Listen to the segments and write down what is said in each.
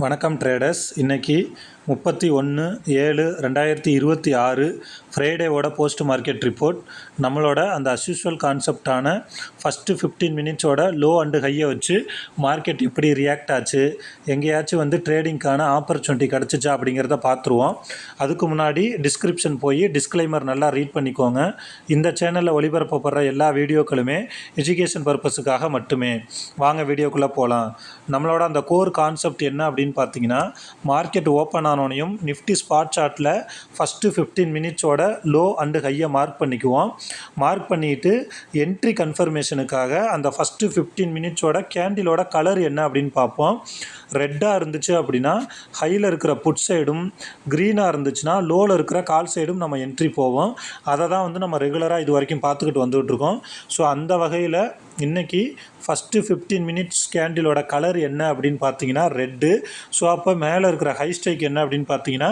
வணக்கம் ட்ரேடர்ஸ். இன்றைக்கி 31/7/2026 ஃப்ரைடேவோட post market report. நம்மளோட அந்த அஸ்யூஷுவல் கான்செப்டான ஃபஸ்ட்டு 15 மினிட்ஸோட லோ அண்டு ஹையை வச்சு மார்க்கெட் எப்படி ரியாக்ட் ஆச்சு, எங்கேயாச்சும் ட்ரேடிங்க்கான ஆப்பர்ச்சுனிட்டி கிடச்சிச்சா அப்படிங்கிறத பார்த்துருவோம். அதுக்கு முன்னாடி டிஸ்கிரிப்ஷன் போய் டிஸ்க்ளைமர் நல்லா ரீட் பண்ணிக்கோங்க. இந்த சேனலில் ஒளிபரப்பப்படுற எல்லா வீடியோக்களுமே எஜுகேஷன் பர்பஸுக்காக மட்டுமே. வாங்க வீடியோக்குள்ளே போகலாம். நம்மளோட அந்த கோர் கான்செப்ட் என்ன அப்படின்னு பார்த்தீங்கன்னா, மார்க்கெட் ஓப்பன் ஆனோனையும் நிஃப்டி ஸ்பாட் சார்ட்டில் ஃபஸ்ட்டு 15 மினிட்ஸோட லோ அண்டு ஹையை மார்க் பண்ணிக்குவோம். மார்க் பண்ணிவிட்டு என்ட்ரி கன்ஃபர்மேஷனுக்காக அந்த ஃபஸ்ட்டு 15 மினிட்ஸோட கேண்டிலோட கலர் என்ன அப்படின்னு பார்ப்போம். ரெட்டாக இருந்துச்சு அப்படின்னா ஹையில் இருக்கிற புட் சைடும், க்ரீனாக இருந்துச்சுன்னா லோவில் இருக்கிற கால் சைடும் நம்ம என்ட்ரி போவோம். அதை தான் நம்ம ரெகுலராக இது வரைக்கும் பார்த்துக்கிட்டு வந்துகிட்ருக்கோம். ஸோ அந்த வகையில் இன்றைக்கி ஃபஸ்ட்டு 15 மினிட்ஸ் கேண்டிலோட கலர் என்ன அப்படின்னு பார்த்தீங்கன்னா ரெட்டு. ஸோ அப்போ மேலே இருக்கிற ஹை ஸ்ட்ரைக் என்ன அப்படின்னு பார்த்தீங்கன்னா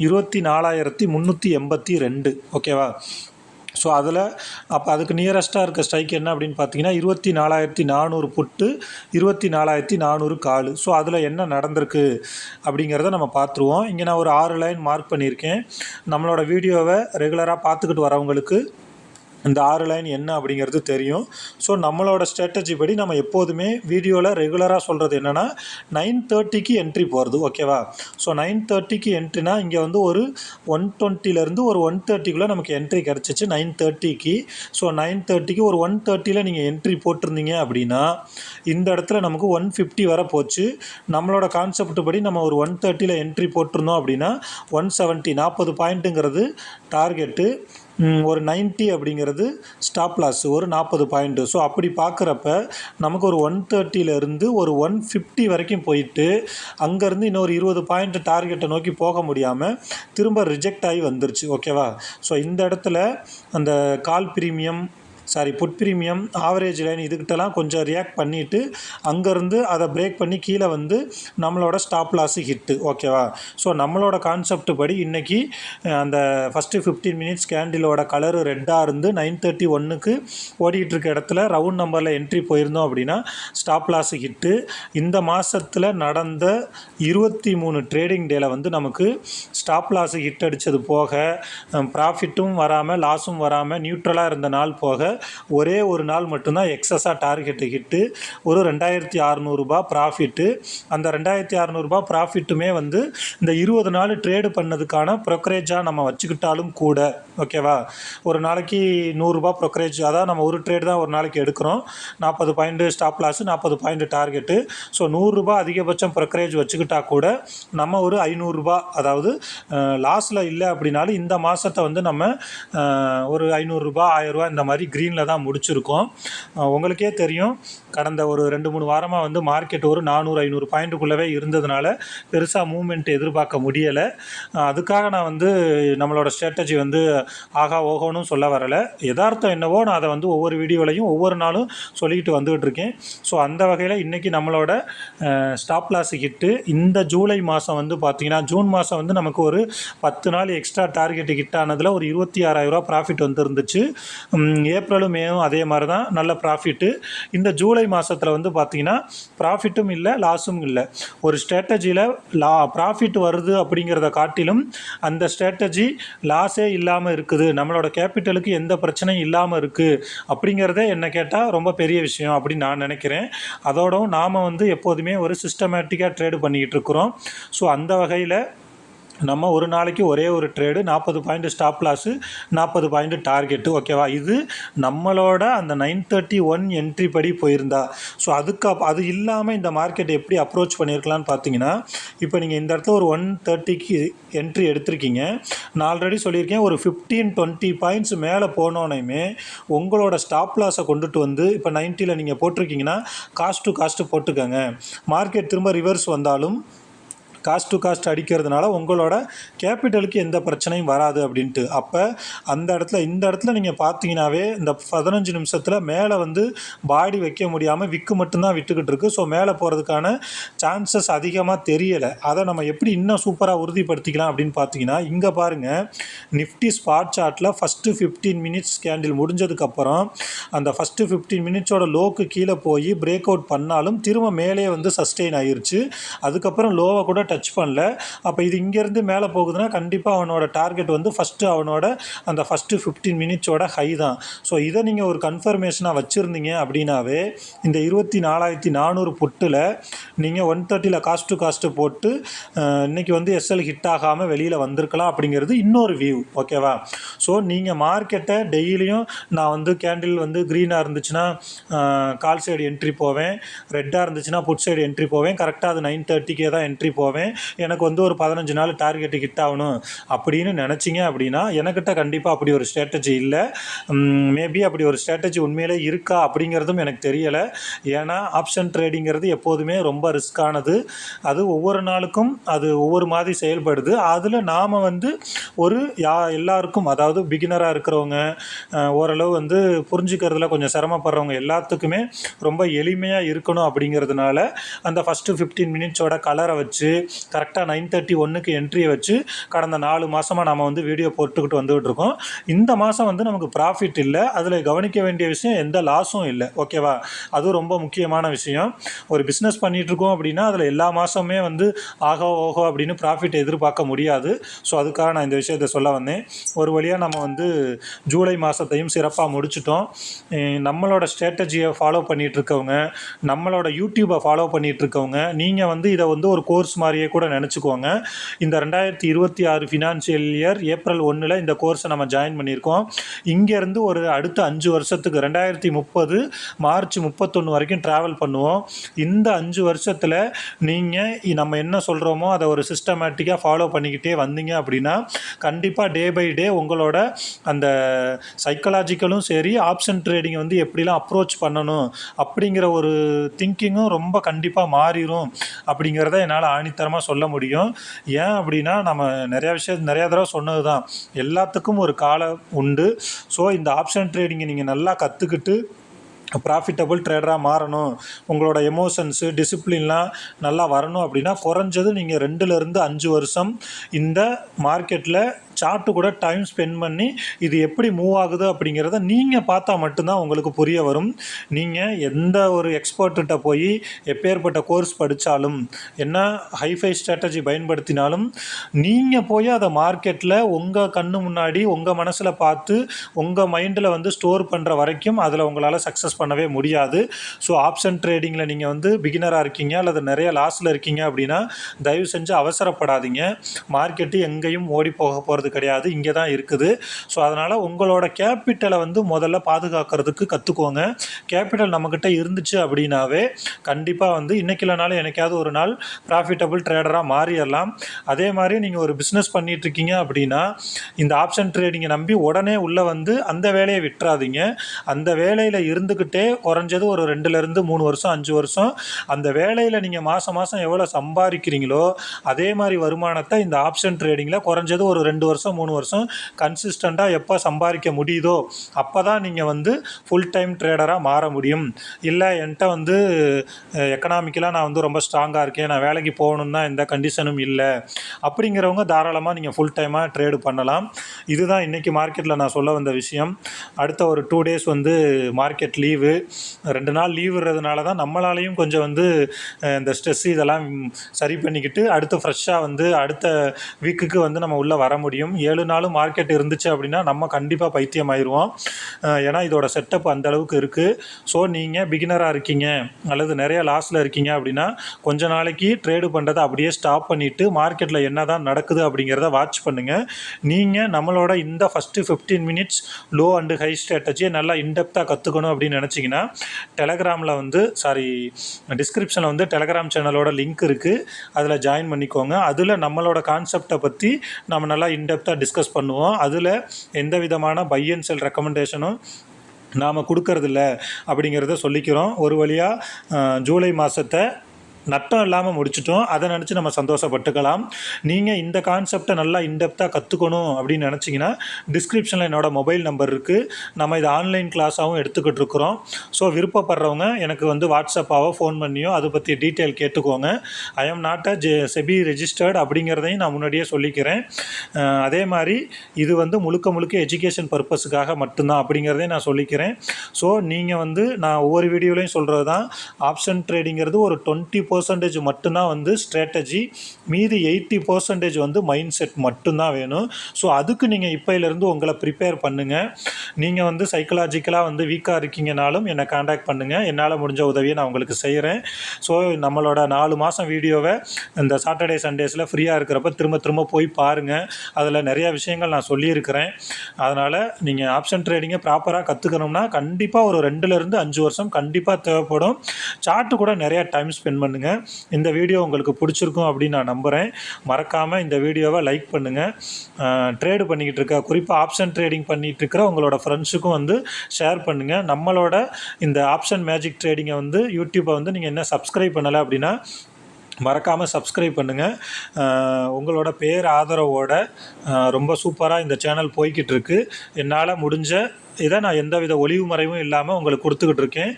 24,382. ஓகேவா? ஸோ அதில் அப்போ அதுக்கு நியரஸ்ட்டாக இருக்க ஸ்ட்ரைக் என்ன அப்படின்னு பார்த்தீங்கன்னா 24,400 புட்டு, 24,400 கால். ஸோ அதில் என்ன நடந்திருக்கு அப்படிங்கிறத நம்ம பார்த்துருவோம். இங்கே நான் ஒரு 6 லைன் மார்க் பண்ணியிருக்கேன். நம்மளோட வீடியோவை ரெகுலராக பார்த்துக்கிட்டு வரவங்களுக்கு இந்த 6 லைன் என்ன அப்படிங்கிறது தெரியும். ஸோ நம்மளோட ஸ்ட்ராட்டஜி படி நம்ம எப்போதுமே வீடியோவில் ரெகுலராக சொல்கிறது என்னென்னா 9:30க்கு என்ட்ரி போகிறது. ஓகேவா? ஸோ 9:30க்கு என்ட்ரினா இங்கே ஒரு 120லேருந்து ஒரு 130க்குள்ளே நமக்கு என்ட்ரி கிடச்சிச்சு 9:30க்கு. ஸோ 9:30க்கு ஒரு 130ல் நீங்கள் என்ட்ரி போட்டிருந்தீங்க அப்படின்னா இந்த இடத்துல நமக்கு 150 வர போச்சு. நம்மளோட கான்செப்ட் படி நம்ம ஒரு 130ல் என்ட்ரி போட்டிருந்தோம் அப்படின்னா 170 40 பாயிண்ட்டுங்கிறது டார்கெட்டு, ஒரு 90 அப்படிங்கிறது ஸ்டாப் லாஸ், ஒரு 40 பாயிண்ட்டு. ஸோ அப்படி பார்க்குறப்ப நமக்கு ஒரு 130லேருந்து ஒரு 150 வரைக்கும் போயிட்டு அங்கேருந்து இன்னொரு 20 பாயிண்ட் டார்கெட்டை நோக்கி போக முடியாமல் திரும்ப ரிஜெக்ட் ஆகி வந்துருச்சு. ஓகேவா? ஸோ இந்த இடத்துல அந்த call premium put premium, average line இதுக்கிட்டலாம் கொஞ்சம் ரியாக்ட் பண்ணிவிட்டு அங்கேருந்து அதை பிரேக் பண்ணி கீழே நம்மளோட ஸ்டாப் லாஸு ஹிட்டு. ஓகேவா? ஸோ நம்மளோட கான்செப்ட் படி இன்றைக்கி அந்த ஃபஸ்ட்டு 15 மினிட்ஸ் கேண்டிலோட கலரு ரெட்டாக இருந்து 9:31க்கு ஓடிக்கிட்டு இருக்க இடத்துல ரவுண்ட் நம்பரில் என்ட்ரி போயிருந்தோம் அப்படின்னா ஸ்டாப் லாஸு ஹிட்டு. இந்த மாதத்தில் நடந்த 23 ட்ரேடிங் டேல நமக்கு ஸ்டாப் லாஸு ஹிட் அடித்தது போக ப்ராஃபிட்டும் வராமல் லாஸும் வராமல் நியூட்ரலாக இருந்த நாள் போக ஒரே ஒரு நாள் மட்டும்தான் எக்ஸஸாக டார்கெட்டு ஹிட்டு, ஒரு 2,600 ரூபாய் ப்ராஃபிட்டு. அந்த 2,600 ரூபாய் ப்ராஃபிட்டுமே இந்த 20 நாள் ட்ரேடு பண்ணதுக்கான ப்ரொக்கரேஜாக நம்ம வச்சுக்கிட்டாலும் கூட. ஓகேவா? ஒரு நாளைக்கு 100 ரூபாய் ப்ரொக்கரேஜ், அதான் நம்ம ஒரு ட்ரேடு தான் ஒரு நாளைக்கு எடுக்கிறோம். 40 point stop loss, 40 point target. So 100 ரூபாய் அதிகபட்சம் ப்ரொக்கரேஜ் வச்சுக்கிட்டா கூட நம்ம ஒரு 500 ரூபாய், அதாவது லாஸில் இல்லை அப்படின்னாலும் இந்த மாதத்தை நம்ம ஒரு 500 ரூபாய் 1000 ரூபாய் இந்த மாதிரி க்ரீனில் தான் முடிச்சிருக்கோம். உங்களுக்கே தெரியும், கடந்த ஒரு 2-3 வாரமாக மார்க்கெட் ஒரு 400-500 பாயிண்ட்டுக்குள்ளவே இருந்ததுனால பெருசாக மூவ்மெண்ட் எதிர்பார்க்க முடியலை. அதுக்காக நான் நம்மளோட ஸ்ட்ராட்டஜி ஆகா ஓகோன்னு சொல்ல வரலை. யதார்த்தம் என்னவோ நான் அதை ஒவ்வொரு வீடியோலையும் ஒவ்வொரு நாளும் சொல்லிக்கிட்டு வந்துகிட்டு இருக்கேன். ஸோ அந்த வகையில் இன்றைக்கி நம்மளோட ஸ்டாப் லாஸ் ஹிட்டு. இந்த ஜூலை மாதம் பார்த்திங்கன்னா ஜூன் மாதம் நமக்கு ஒரு 10 நாள் எக்ஸ்ட்ரா டார்கெட் ஹிட் ஆனதில் ஒரு 26,000 ரூபா ப்ராஃபிட் வந்துருந்துச்சு. ஏப்ரலும் மேவும் அதே மாதிரி தான் நல்ல ப்ராஃபிட்டு. இந்த ஜூலை மாதத்தில் பார்த்திங்கன்னா ப்ராஃபிட்டும் இல்லை லாஸும் இல்லை. ஒரு ஸ்ட்ராட்டஜியில் ப்ராஃபிட் வருது அப்படிங்கிறத காட்டிலும் அந்த ஸ்ட்ராட்டஜி லாஸே இல்லாமல் இருக்குது, நம்மளோட கேபிட்டலுக்கு எந்த பிரச்சனையும் இல்லாமல் இருக்குது அப்படிங்கிறதே என்ன கேட்டால் ரொம்ப பெரிய விஷயம் அப்படின்னு நான் நினைக்கிறேன். அதோடவும் நாம் எப்போதுமே ஒரு சிஸ்டமேட்டிக்காக ட்ரேடு பண்ணிக்கிட்டு இருக்கிறோம். ஸோ அந்த வகையில் நம்ம ஒரு நாளைக்கு ஒரே ஒரு trade 40 point stop loss, 40 point target. ஓகேவா? இது நம்மளோட அந்த 9:31 என்ட்ரி படி போயிருந்தா. ஸோ அது இல்லாமல் இந்த மார்க்கெட் எப்படி அப்ரோச் பண்ணியிருக்கலான்னு பார்த்தீங்கன்னா, இப்போ நீங்கள் இந்த இடத்துல ஒரு 130க்கு என்ட்ரி எடுத்திருக்கீங்க. நான் ஆல்ரெடி சொல்லியிருக்கேன், ஒரு 15-20 பாயிண்ட்ஸ் மேலே போனோனையுமே உங்களோட ஸ்டாப் லாஸை கொண்டுட்டு இப்போ 90ல் நீங்கள் போட்டிருக்கீங்கன்னா காஸ்ட் டு காஸ்ட்டு போட்டுக்கோங்க. மார்க்கெட் திரும்ப ரிவர்ஸ் வந்தாலும் காஸ்ட் டு காஸ்ட் அடிக்கிறதுனால உங்களோட கேபிட்டலுக்கு எந்த பிரச்சனையும் வராது அப்படின்ட்டு. அப்போ இந்த இடத்துல நீங்கள் பார்த்தீங்கன்னாவே இந்த 15 நிமிஷத்தில் மேலே வந்து பாடி வைக்க முடியாமல் விக்கு மட்டும்தான் விட்டுக்கிட்டு இருக்குது. ஸோ மேலே போகிறதுக்கான சான்சஸ் அதிகமாக தெரியலை. அதை நம்ம எப்படி இன்னும் சூப்பராக உறுதிப்படுத்திக்கலாம் அப்படின்னு பார்த்தீங்கன்னா, இங்கே பாருங்கள், நிஃப்டி ஸ்பாட் சார்ட்டில் ஃபஸ்ட்டு 15 மினிட்ஸ் கேண்டில் முடிஞ்சதுக்கப்புறம் அந்த ஃபஸ்ட்டு 15 மினிட்ஸோட லோக்கு கீழே போய் பிரேக் அவுட் பண்ணாலும் திரும்ப மேலே வந்து சஸ்டெயின் ஆகிருச்சு. அதுக்கப்புறம் லோவை கூட டச் பண்ணல. அப்போ இது இங்கேருந்து மேலே போகுதுன்னா கண்டிப்பாக அவனோட டார்கெட் வந்து அவனோட அந்த ஃபஸ்ட்டு 15 மினிட்ஸோட ஹை தான். ஸோ இதை நீங்கள் ஒரு கன்ஃபர்மேஷனாக வச்சுருந்தீங்க அப்படின்னாவே இந்த 24,400 புட்டில் நீங்கள் 130 காஸ்ட் டு காஸ்ட்டு போட்டு இன்றைக்கி வந்து எஸ்எல் ஹிட் ஆகாமல் வெளியில் வந்திருக்கலாம் அப்படிங்கிறது இன்னொரு வியூ. ஓகேவா? ஸோ நீங்கள் மார்க்கெட்டை டெய்லியும் நான் வந்து கேண்டில் வந்து க்ரீனாக இருந்துச்சுன்னா கால் சைடு என்ட்ரி போவேன், ரெட்டாக இருந்துச்சுன்னா புட் சைடு என்ட்ரி போவேன், கரெக்டாக அது 9:30 தான் என்ட்ரி போவேன், எனக்கு வந்து ஒரு 15 நாள் டார்கெட்டு ஹிட் ஆகணும் அப்படின்னு நினச்சிங்க அப்படின்னா எனக்கிட்ட கண்டிப்பாக அப்படி ஒரு ஸ்ட்ராட்டஜி இல்லை. மேபி அப்படி ஒரு ஸ்ட்ராட்டஜி உண்மையிலே இருக்கா அப்படிங்கிறதும் எனக்கு தெரியலை. ஏன்னா ஆப்ஷன் ட்ரேடிங்கிறது எப்போதுமே ரொம்ப ரிஸ்க்கானது. அது ஒவ்வொரு நாளுக்கும் அது ஒவ்வொரு மாதிரி செயல்படுது. அதில் நாம் வந்து எல்லாருக்கும், அதாவது பிகினராக இருக்கிறவங்க, ஓரளவு வந்து புரிஞ்சுக்கிறதுல கொஞ்சம் சிரமப்படுறவங்க எல்லாத்துக்குமே ரொம்ப எளிமையாக இருக்கணும் அப்படிங்கிறதுனால அந்த ஃபஸ்ட்டு 15 மினிட்ஸோட கலரை வச்சு கரெக்டாக 9:31 என்ட்ரியை வச்சு கடந்த 4 மாதமாக நம்ம வந்து வீடியோ போட்டுக்கிட்டு வந்துகிட்டு இருக்கோம். இந்த மாதம் வந்து நமக்கு ப்ராஃபிட் இல்லை. அதில் கவனிக்க வேண்டிய விஷயம் எந்த லாஸும் இல்லை. ஓகேவா? அதுவும் ரொம்ப முக்கியமான விஷயம். ஒரு பிஸ்னஸ் பண்ணிகிட்ருக்கோம் அப்படின்னா அதில் எல்லா மாதமே வந்து ஓஹோ அப்படின்னு ப்ராஃபிட் எதிர்பார்க்க முடியாது. ஸோ அதுக்காக நான் இந்த விஷயத்தை சொல்ல வந்தேன். ஒரு வழியாக நம்ம வந்து ஜூலை மாதத்தையும் சிறப்பாக முடிச்சிட்டோம். நம்மளோட ஸ்ட்ராட்டஜியை ஃபாலோ பண்ணிகிட்ருக்கவங்க, நம்மளோட யூடியூப்பை ஃபாலோ பண்ணிகிட்ருக்கவங்க, நீங்கள் வந்து இதை வந்து ஒரு கோர்ஸ் மாதிரியே கூட நினச்சிக்கோங்க. இந்த 2026 ஃபினான்ஷியல் இயர் ஏப்ரல் 1 இந்த கோர்ஸை நம்ம ஜாயின் பண்ணியிருக்கோம். இங்கேருந்து ஒரு அடுத்த 5 வருஷத்துக்கு 2030 மார்ச் 31 வரைக்கும் ட்ராவல் பண்ணுவோம். இந்த 5 வருஷத்தில் நீங்கள் நம்ம என்ன சொல்கிறோமோ அதை ஒரு சிஸ்டமேட்டிக்காக ஃபாலோ பண்ணிக்கிட்டே வந்தீங்க அப்படின்னா கண்டிப்பாக டே பை டே உங்களோட அந்த சைக்கலாஜிக்கலும் சரி, ஆப்ஷன் ட்ரேடிங்கை வந்து எப்படிலாம் அப்ரோச் பண்ணணும் அப்படிங்கிற ஒரு திங்கிங்கும் ரொம்ப கண்டிப்பாக மாறிடும் அப்படிங்கிறத என்னால் ஆணித்தரமாக சொல்ல முடியும். ஏன் அப்படின்னா நம்ம நிறையா தடவை சொன்னது தான், எல்லாத்துக்கும் ஒரு காலம் உண்டு. ஸோ இந்த ஆப்ஷன் ட்ரேடிங்கை நீங்கள் நல்லா கற்றுக்கிட்டு ப்ராஃபிட்டபிள் ட்ரேடராக மாறணும், உங்களோட எமோஷன்ஸு டிசிப்ளின்லாம் நல்லா வரணும் அப்படின்னா குறைஞ்சது நீங்கள் 2லேருந்து 5 வருஷம் இந்த மார்க்கெட்டில் சார்ட்டு கூட டைம் ஸ்பெண்ட் பண்ணி இது எப்படி மூவ் ஆகுது அப்படிங்கிறத நீங்கள் பார்த்தா மட்டும்தான் உங்களுக்கு புரிய வரும். நீங்கள் எந்த ஒரு எக்ஸ்பர்ட்டிட்ட போய் எப்பேற்பட்ட கோர்ஸ் படித்தாலும், என்ன ஹைஃபை ஸ்ட்ராட்டஜி பயன்படுத்தினாலும், நீங்கள் போய் அதை மார்க்கெட்டில் உங்கள் கண்ணு முன்னாடி உங்கள் மனசில் பார்த்து உங்கள் மைண்டில் வந்து ஸ்டோர் பண்ணுற வரைக்கும் அதில் உங்களால் சக்ஸஸ் பண்ணவே முடியாது. ஸோ ஆப்ஷன் ட்ரேடிங்கில் நீங்கள் வந்து பிகினராக இருக்கீங்க அல்லது நிறைய லாஸில் இருக்கீங்க அப்படின்னா தயவு செஞ்சு அவசரப்படாதீங்க. மார்க்கெட்டு எங்கேயும் ஓடி போகிறது கிடையாது, இங்கே தான் இருக்குது. ஸோ அதனால் உங்களோட கேபிட்டலை வந்து முதல்ல பாதுகாக்கிறதுக்கு கற்றுக்கோங்க. கேபிட்டல் நம்மக்கிட்ட இருந்துச்சு அப்படின்னாவே கண்டிப்பாக வந்து இன்றைக்கி இல்லைனாலும் எனக்காவது ஒரு நாள் ப்ராஃபிட்டபிள் ட்ரேடராக மாறிடலாம். அதே மாதிரி நீங்கள் ஒரு பிஸ்னஸ் பண்ணிகிட்ருக்கீங்க அப்படின்னா இந்த ஆப்ஷன் ட்ரேடிங்கை நம்பி உடனே உள்ளே வந்து அந்த வேலையை விட்டுறாதீங்க. அந்த வேலையில் இருந்துக்கிட்டே குறைஞ்சது ஒரு 2லேருந்து 3 வருஷம் 5 வருஷம் அந்த வேலையில் நீங்கள் மாதம் எவ்வளோ சம்பாதிக்கிறீங்களோ அதே மாதிரி வருமானத்தை இந்த ஆப்ஷன் ட்ரேடிங்கில் குறைஞ்சது ஒரு 2 வருஷம் 3 வருஷம் கன்சிஸ்டண்ட்டாக எப்போ சம்பாதிக்க முடியுதோ அப்போ தான் நீங்கள் வந்து ஃபுல் டைம் ட்ரேடராக மாற முடியும். இல்லை என்கிட்ட வந்து எக்கனாமிக்கலாக நான் வந்து ரொம்ப ஸ்ட்ராங்காக இருக்கேன், நான் வேலைக்கு போகணுன்னு தான் எந்த கண்டிஷனும் இல்லை அப்படிங்கிறவங்க தாராளமாக நீங்கள் ஃபுல் டைமாக ட்ரேடு பண்ணலாம். இதுதான் இன்றைக்கி மார்க்கெட்டில் நான் சொல்ல வந்த விஷயம். அடுத்த ஒரு 2 டேஸ் வந்து மார்க்கெட் லீவு, 2 நாள் லீவுறதுனால தான் நம்மளாலையும் கொஞ்சம் வந்து இந்த ஸ்ட்ரெஸ் இதெல்லாம் சரி பண்ணிக்கிட்டு அடுத்து ஃப்ரெஷ்ஷாக வந்து அடுத்த வீக்குக்கு வந்து நம்ம உள்ளே வர முடியும். 7 நாளும் மார்க்கெட் இருந்துச்சு அப்படின்னா நம்ம கண்டிப்பாக பைத்தியம் ஆயிடுவோம். ஏன்னா இதோட செட்டப் அந்த அளவுக்கு இருக்குது. ஸோ நீங்கள் பிகினராக இருக்கீங்க அல்லது நிறைய லாஸில் இருக்கீங்க அப்படின்னா கொஞ்ச நாளைக்கு ட்ரேடு பண்ணுறதை அப்படியே ஸ்டாப் பண்ணிவிட்டு மார்க்கெட்டில் என்ன தான் நடக்குது அப்படிங்கிறத வாட்ச் பண்ணுங்கள். நீங்கள் நம்மளோட இந்த first 15 minutes low and high ஸ்ட்ராட்டஜியை நல்லா இன்டெப்த்தாக கற்றுக்கணும் அப்படின்னு நினச்சிங்கன்னா டெலகிராமில் வந்து டிஸ்கிரிப்ஷனில் வந்து டெலகிராம் சேனலோட லிங்க் இருக்குது, அதில் ஜாயின் பண்ணிக்கோங்க. அதில் நம்மளோட கான்செப்டை பற்றி நம்ம நல்லா இன்டெப்த்தாக டிஸ்கஸ் பண்ணுவோம். அதில் எந்த விதமான பை அண்ட் செல் ரெக்கமெண்டேஷனும் நாம் கொடுக்கறதில்ல அப்படிங்கிறத சொல்லிக்கிறோம். ஒரு வழியாக ஜூலை மாதத்தை நட்டம் இல்லாமல் முடிச்சிட்டோம். அதை நினச்சி நம்ம சந்தோஷப்பட்டுக்கலாம். நீங்கள் இந்த கான்செப்டை நல்லா இன்டெப்த்தாக கற்றுக்கணும் அப்படின்னு நினச்சிங்கன்னா டிஸ்கிரிப்ஷனில் என்னோடய மொபைல் நம்பர் இருக்குது. நம்ம இது ஆன்லைன் கிளாஸாகவும் எடுத்துக்கிட்டு இருக்கிறோம். ஸோ விருப்பப்படுறவங்க எனக்கு வந்து வாட்ஸ்அப்பாவோ ஃபோன் பண்ணியோ அதை பற்றி டீட்டெயில் கேட்டுக்கோங்க. I am not a SEBI registered அப்படிங்கிறதையும் நான் முன்னாடியே சொல்லிக்கிறேன். அதே மாதிரி இது வந்து முழுக்க முழுக்க எஜுகேஷன் பர்பஸுக்காக மட்டும்தான் அப்படிங்கிறதையும் நான் சொல்லிக்கிறேன். ஸோ நீங்கள் வந்து நான் ஒவ்வொரு வீடியோலையும் சொல்கிறது தான், ஆப்ஷன் ட்ரேடிங்கிறது ஒரு 20% மட்டும்தான் வந்து ஸ்ட்ராட்டஜி, மீதி 80% வந்து மைண்ட் செட் மட்டும்தான் வேணும். ஸோ அதுக்கு நீங்கள் இப்போலேருந்து உங்களை ப்ரிப்பேர் பண்ணுங்கள். நீங்கள் வந்து சைக்கலாஜிக்கலாக வந்து வீக்காக இருக்கீங்கனாலும் என்னை காண்டாக்ட் பண்ணுங்கள். என்னால் முடிஞ்ச உதவியை நான் உங்களுக்கு செய்கிறேன். ஸோ நம்மளோட 4 மாதம் வீடியோவை இந்த சாட்டர்டே சண்டேஸில் ஃப்ரீயாக இருக்கிறப்ப திரும்ப திரும்ப போய் பாருங்கள். அதில் நிறையா விஷயங்கள் நான் சொல்லியிருக்கிறேன். அதனால் நீங்கள் ஆப்ஷன் ட்ரேடிங்கை ப்ராப்பராக கற்றுக்கணும்னா கண்டிப்பாக ஒரு 2லேருந்து 5 வருஷம் கண்டிப்பாக தேவைப்படும். சார்ட்டு கூட நிறையா டைம் ஸ்பெண்ட் பண்ணுங்கள். இந்த வீடியோ உங்களுக்கு பிடிச்சிருக்கும் அப்படின்னு நான் நம்புகிறேன். மறக்காமல் இந்த வீடியோவை லைக் பண்ணுங்கள். ட்ரேடு பண்ணிக்கிட்டு இருக்க, குறிப்பாக ஆப்ஷன் ட்ரேடிங் பண்ணிகிட்டு இருக்கிற உங்களோட ஃப்ரெண்ட்ஸுக்கும் வந்து ஷேர் பண்ணுங்கள். நம்மளோட இந்த ஆப்ஷன் மேஜிக் ட்ரேடிங்கை வந்து யூடியூப்பை வந்து நீங்கள் என்ன சப்ஸ்கிரைப் பண்ணலை அப்படின்னா மறக்காமல் சப்ஸ்கிரைப் பண்ணுங்கள். உங்களோட பேர் ஆதரவோட ரொம்ப சூப்பராக இந்த சேனல் போய்கிட்டு இருக்கு. என்னால் முடிஞ்ச இதை நான் எந்தவித ஒளிவு மறைவும் இல்லாமல் உங்களுக்கு கொடுத்துக்கிட்டு இருக்கேன்.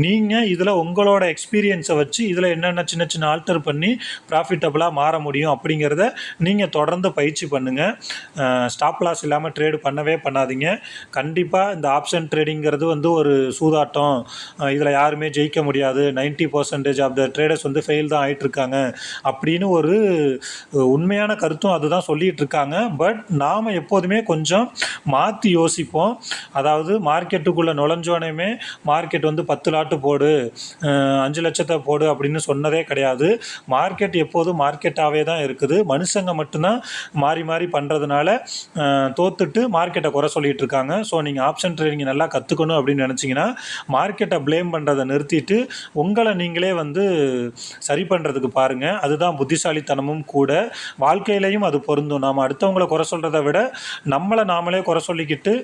நீங்கள் இதில் உங்களோட எக்ஸ்பீரியன்ஸை வச்சு இதில் என்னென்ன சின்ன சின்ன ஆல்டர் பண்ணி ப்ராஃபிட்டபுளாக மாற முடியும் அப்படிங்கிறத நீங்கள் தொடர்ந்து பயிற்சி பண்ணுங்கள். ஸ்டாப் லாஸ் இல்லாமல் ட்ரேடு பண்ணவே பண்ணாதீங்க. கண்டிப்பாக இந்த ஆப்ஷன் ட்ரேடிங்கிறது வந்து ஒரு சூதாட்டம், இதில் யாருமே ஜெயிக்க முடியாது, 90% ஆஃப் த ட்ரேடர்ஸ் வந்து ஃபெயில் தான் ஆகிட்டுருக்காங்க அப்படின்னு ஒரு உண்மையான கருத்தும் அதுதான் சொல்லிகிட்டு இருக்காங்க. பட் நாம் எப்போதுமே கொஞ்சம் மாற்றி யோசிப்போம். அதாவது மார்க்கெட்டுக்குள்ளே நுழைஞ்சோனையுமே மார்க்கெட் வந்து 10 லாட்டு போடு, 5 லட்சத்தை போடு அப்படின்னு சொன்னதே கிடையாது. மார்க்கெட் எப்போதும் மார்க்கெட்டாகவே தான் இருக்குது. மனுஷங்க மட்டும்தான் மாறி மாறி பண்ணுறதுனால தோத்துட்டு மார்க்கெட்டை குறை சொல்லிகிட்டு இருக்காங்க. ஸோ நீங்கள் ஆப்ஷன் ட்ரேடிங் நல்லா கற்றுக்கணும் அப்படின்னு நினச்சிங்கன்னா மார்க்கெட்டை ப்ளேம் பண்ணுறதை நிறுத்திட்டு உங்களை நீங்களே வந்து சரி பண்ணுறதுக்கு பாருங்கள். அதுதான் புத்திசாலித்தனமும் கூட. வாழ்க்கையிலையும் அது பொருந்தும். நாம் அடுத்தவங்களை குறை சொல்கிறத விட நம்மளை நாமளே குறை சொல்லிக்கிட்டு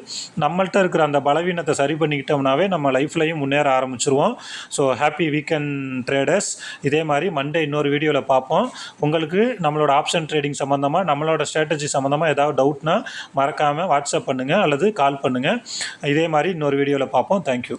நம்மள்கிட்ட இருக்கிற அந்த பலவீனத்தை சரி பண்ணிக்கிட்டோம்னாவே நம்ம லைஃப்லையும் முன்னேற ஆரம்பிச்சிருவோம். So happy weekend traders. இதே மாதிரி மண்டே இன்னொரு வீடியோவில் பார்ப்போம். உங்களுக்கு நம்மளோட ஆப்ஷன் ட்ரேடிங் சம்மந்தமாக, நம்மளோட ஸ்ட்ராட்டஜி சம்மந்தமாக ஏதாவது டவுட்னா மறக்காமல் வாட்ஸ்அப் பண்ணுங்கள் அல்லது கால் பண்ணுங்கள். இதே மாதிரி இன்னொரு வீடியோவில் பார்ப்போம். தேங்க்யூ.